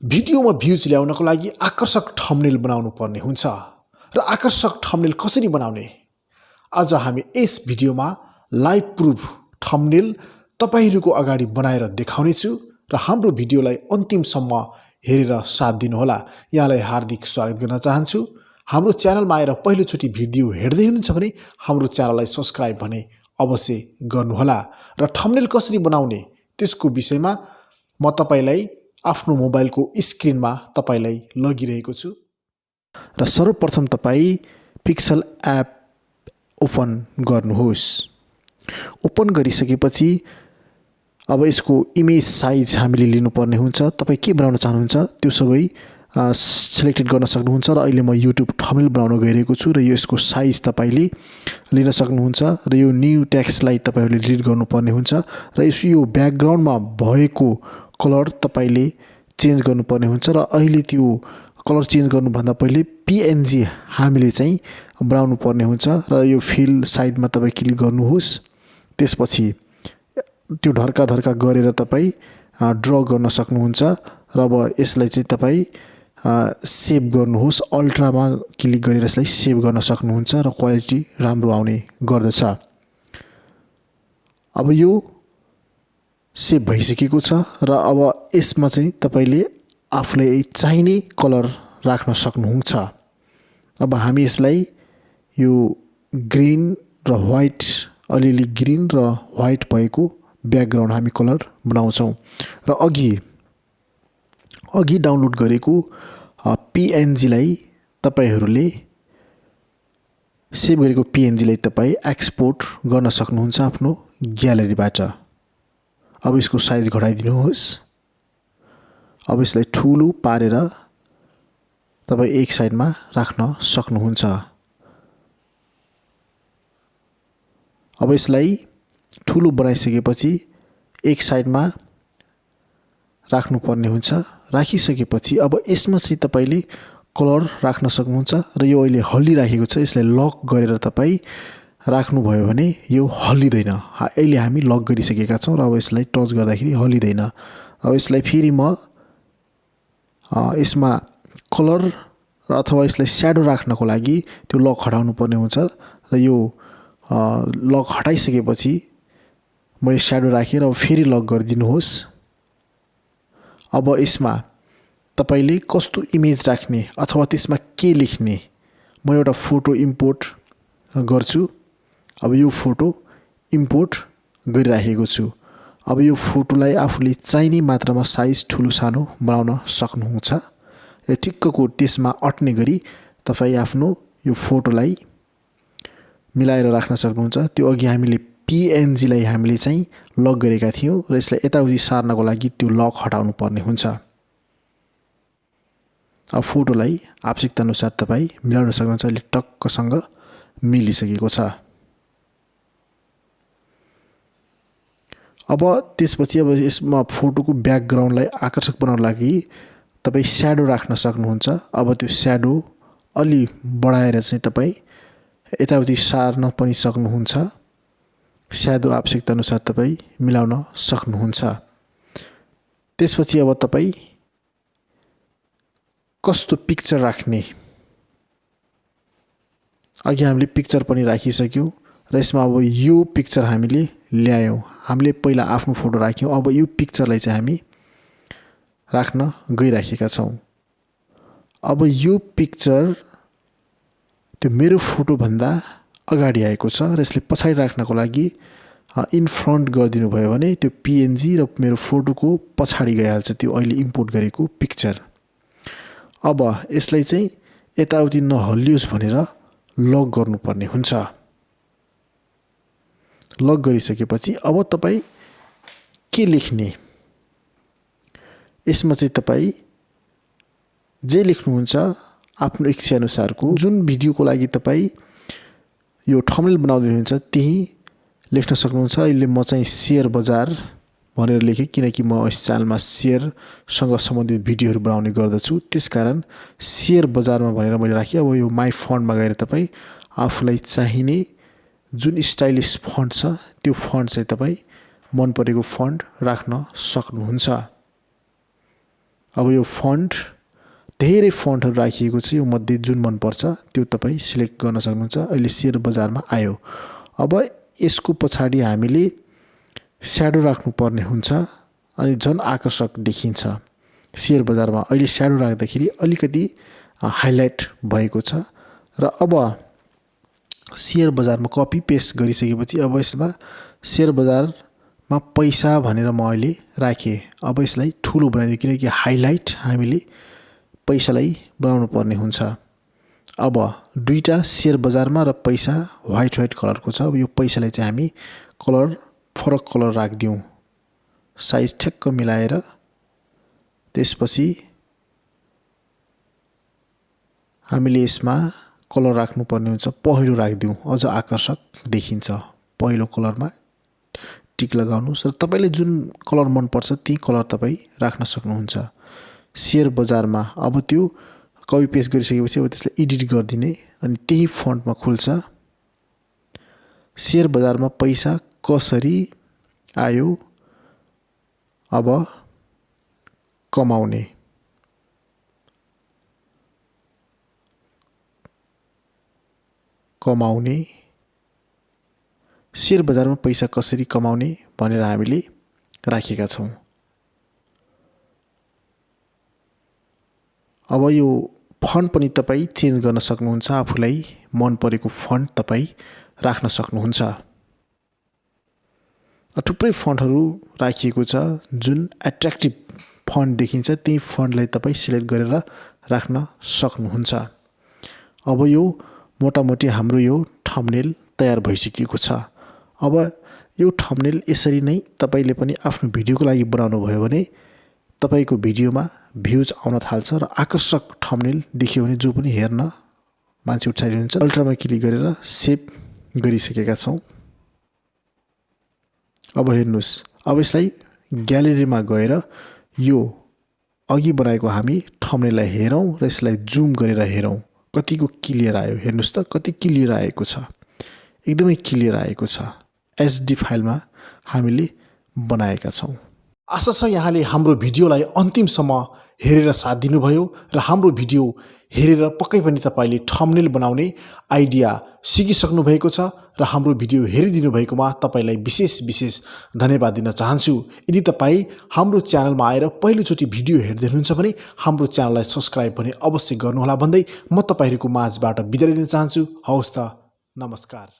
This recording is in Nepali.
भिडियोमा भ्युज ल्याउनको लागि आकर्षक थम्बनेल बनाउनु पर्ने हुन्छ र आकर्षक थम्बनेल कसरी बनाउने आज हामी यस भिडियोमा लाइभ प्रुफ थम्बनेल तपाईहरुको अगाडि बनाएर देखाउने छु र हाम्रो भिडियोलाई अन्तिमसम्म हेरेर साथ दिनुहोला। यहाँलाई हार्दिक स्वागत गर्न चाहन्छु। हाम्रो च्यानलमा आएर पहिलो चोटी भिडियो हेर्दै हुनुहुन्छ भने हाम्रो च्यानललाई सब्स्क्राइब भने अवश्य गर्नुहोला र थम्बनेल कसरी बनाउने त्यसको विषयमा म तपाईलाई आफ्नो मोबाइलको स्क्रिनमा तपाईलाई लगिरहेको छु र सर्वप्रथम तपाई पिक्सल एप ओपन गर्नुहोस्। ओपन गरिसकेपछि अब यसको इमेज साइज हामीले लिनुपर्ने हुन्छ। तपाई के बनाउन चाहनुहुन्छ त्यो सबै सिलेक्टेड गर्न सक्नुहुन्छ र अहिले म युट्युब थम्बनेल बनाउन गइरहेको छु र यसको साइज तपाईले लिन सक्नुहुन्छ र यो न्यू टेक्स्टलाई तपाईहरुले डिलिट गर्नुपर्ने हुन्छ र यो ब्याकग्राउन्डमा भएको कलर तपाईले चेन्ज गर्नुपर्ने हुन्छ र अहिले त्यो कलर चेन्ज गर्नुभन्दा पहिले पीएनजी हामीले चाहिँ बनाउनु पर्ने हुन्छ र यो फिल साइडमा तपाई क्लिक गर्नुहोस्। त्यसपछि त्यो ढर्का गरेर तपाई ड्र गर्न सक्नुहुन्छ र अब यसलाई चाहिँ तपाई सेभ गर्नुहोस्। अल्ट्रामा क्लिक गरेर यसलाई सेभ गर्न सक्नुहुन्छ र क्वालिटी राम्रो आउने गर्दछ। अब यो सेभ भइसकेको छ र अब यसमा चाहिँ तपाईले आफुलाई चाहिने कलर राख्न सक्नुहुन्छ। अब हामी यसलाई यो ग्रीन र व्हाइट अलिअलि ग्रीन र व्हाइट भएको ब्याकग्राउन्ड हामी कलर बनाउँछौं र अघि डाउनलोड गरेको पीएनजी लाई तपाईहरुले सेभ गरेको पीएनजी लाई तपाई एक्सपोर्ट गर्न सक्नुहुन्छ आफ्नो ग्यालरीबाट। अब यसको साइज घटाइदिनुहोस्। अब यसलाई ठूलो पारेर तपाई एक साइडमा राख्न सक्नुहुन्छ। अब यसलाई ठूलो बनाइसकेपछि एक साइडमा राख्नु पर्ने हुन्छ। राखिसकेपछि अब यसमा चाहिँ तपाईले कलर राख्न सक्नुहुन्छ र यो अहिले हल्लिराखेको छ। यसलाई लक गरेर तपाई राख्नु भयो भने यो हल्लिदैन। अहिले हामी लक गरिसकेका छौं र अब यसलाई टच गर्दाखेरि हल्लिदैन। अब यसलाई फेरि म यसमा कलर अथवा यसलाई स्याडो राख्नको लागि त्यो लक हटाउनु पर्ने हुन्छ र यो लक हटाइसकेपछि मैले स्याडो राखेर अब फेरि लक गरिदिनुहोस्। अब यसमा तपाईले कस्तो इमेज राख्ने अथवा त्यसमा के लेख्ने म एउटा फोटो इम्पोर्ट गर्छु। अब यो फोटो इम्पोर्ट गरिराखेको छु। अब यो फोटोलाई आफुले चाहिने मात्रामा साइज ठूलो सानो बनाउन सक्नुहुन्छ। यो ठिक्कको त्यसमा अट्ने गरी तपाई आफ्नो यो फोटोलाई मिलाएर राख्न सक्नुहुन्छ। त्यो अघि हामीले पीएनजी लाई हामीले चाहिँ लक गरेका थियौं र यसलाई यताउति सार्नको लागि त्यो लक हटाउनु पर्ने हुन्छ। अब फोटोलाई आवश्यकता अनुसार तपाई मिलाउन सक्नुहुन्छ। अहिले टक्कसँग मिलिसकेको छ। अब त्यसपछि अब यसमा फोटोको ब्याकग्राउन्डलाई आकर्षक बनाउनको लागि तपाई स्याडो राख्न सक्नुहुन्छ। अब त्यो स्याडो अलि बढाएर चाहिँ तपाई यताउति सार्न पनि सक्नुहुन्छ। स्याडो आवश्यकता अनुसार तपाई मिलाउन सक्नुहुन्छ। त्यसपछि अब तपाई कस्तो पिक्चर राख्ने अघि हामीले पिक्चर पनि राखिसक्यौं र यसमा अब यो पिक्चर हामीले ल्यायौं। हामीले पहिला आफ्नो फोटो राख्यौं। अब यो पिक्चरलाई चाहिँ हामी राख्न गइराखेका छौं। अब यो पिक्चर त्यो मेरो फोटो भन्दा अगाडि आएको छ र यसले पछाडी राख्नको लागि इन फ्रन्ट गरिदिनु भयो भने त्यो पीएनजी र मेरो फोटोको पछाडी गइहाल्छ त्यो अहिले इम्पोर्ट गरेको पिक्चर। अब यसलाई चाहिँ यताउति नहल्लियोस् भनेर लक गर्नुपर्ने हुन्छ। लक गरिसकेपछि अब तपाई के लेख्ने यसमा चाहिँ तपाई जे लेख्नुहुन्छ आफ्नो इच्छा अनुसारको जुन भिडियोको लागि तपाई यो थम्बनेल बनाउँदै हुनुहुन्छ त्यही लेख्न सक्नुहुन्छ। अहिले म चाहिँ शेयर बजार भनेर लेखे किनकि म यस च्यानलमा शेयर सँग सम्बन्धित भिडियोहरु बनाउने गर्दछु। त्यसकारण शेयर बजारमा भनेर मैले राखे। अब यो माइ फन्टमा गएर तपाई आफुलाई चाहिने जुन स्टाइलिश फन्ट छ त्यो फन्ट चाहिँ तपाई मन परेको फन्ट राख्न सक्नुहुन्छ। अब यो फन्ड धेरै फन्डहरु राखिएको छ, यो मध्ये जुन मन पर्छ त्यो तपाई सिलेक्ट गर्न सक्नुहुन्छ। अहिले शेयर बजारमा आयो। अब यसको पछाडी हामीले स्याडो राख्नु पर्ने हुन्छ अनि झन आकर्षक देखिन्छ। शेयर बजारमा अहिले स्याडो राख्दाखेरि अलिकति हाइलाइट भएको छ र अब शेयर बजारमा कपी पेस्ट गरिसकेपछि अब यसमा शेयर बजारमा पैसा भनेर म अहिले राखे। अब यसलाई ठुलो बनाइदिए किनकि हाइलाइट हामीले पैसालाई बनाउनु पर्ने हुन्छ। अब दुईटा शेयर बजारमा र पैसा व्हाइट कलरको छ। अब यो पैसालाई चाहिँ हामी कलर फरक कलर राख्दियौ, साइज ठ्याक्क मिलाएर। त्यसपछि हामीले यसमा कलर राख्नु पर्ने हुन्छ, पहेँलो राख्दियौ, अझ आकर्षक देखिन्छ। पहिलो कलरमा टिक लगाउनुस् र तपाईले जुन कलर मन पर्छ त्यही कलर तपाई राख्न सक्नुहुन्छ। शेयर बजारमा अब त्यो कपी पेस्ट गरिसकेपछि अब त्यसलाई एडिट गर्दिने अनि त्यही फन्टमा खुल्छ। शेयर बजारमा पैसा कसरी आयो अब कमाउने। शेयर बजारमा पैसा कसरी कमाउने भनेर हामीले राखेका छौं। अब यो फन्ट पनि तपाई चेन्ज गर्न सक्नुहुन्छ, आफुलाई मन परेको फन्ट तपाई राख्न सक्नुहुन्छ। थुप्रै फन्टहरु राखिएको छ, जुन एट्र्याक्टिभ फन्ट देखिन्छ त्यही फन्टलाई तपाई सिलेक्ट गरेर राख्न सक्नुहुन्छ। अब यो मोटामोटी हाम्रो यो थम्बनेल तयार भइसकेको छ। अब यो थम्बनेल यसरी नै तपाईले पनि आफ्नो भिडियोको लागि बनाउनु भयो भने तपाईको भिडियोमा भ्युज आउन थाल्छ र आकर्षक थम्बनेल देखियो भने जो पनि हेर्न मान्छे उत्साहित हुन्छ। अल्ट्रामा क्लिक गरेर सेभ गरिसकेका छौं। अब हेर्नुस्, अब यसलाई ग्यालेरीमा गएर यो अघि बनाएको हामी थम्बनेललाई हेरौं र यसलाई जुम गरेर हेरौं कतिको क्लियर आयो। हेर्नुस् त कति क्लियर आएको छ, एकदमै क्लियर आएको छ। एसडी फाइलमा हामीले बनाएका छौं। आशा छ यहाँले हाम्रो भिडियोलाई अन्तिमसम्म हेरेर साथ दिनुभयो र हाम्रो भिडियो हेरेर पक्कै पनि तपाईले थम्बनेल बनाउने आइडिया सिकिसक्नु भएको छ र हाम्रो भिडियो हेरिदिनु भएकोमा तपाईलाई विशेष धन्यवाद दिन चाहन्छु। यदि तपाई हाम्रो च्यानलमा आएर पहिलोचोटि भिडियो हेर्दै हुनुहुन्छ भने हाम्रो च्यानललाई सब्स्क्राइब पनि अवश्य गर्नुहोला भन्दै म तपाईहरुको माझबाट बिदा लिन चाहन्छु। हवस् त, नमस्कार।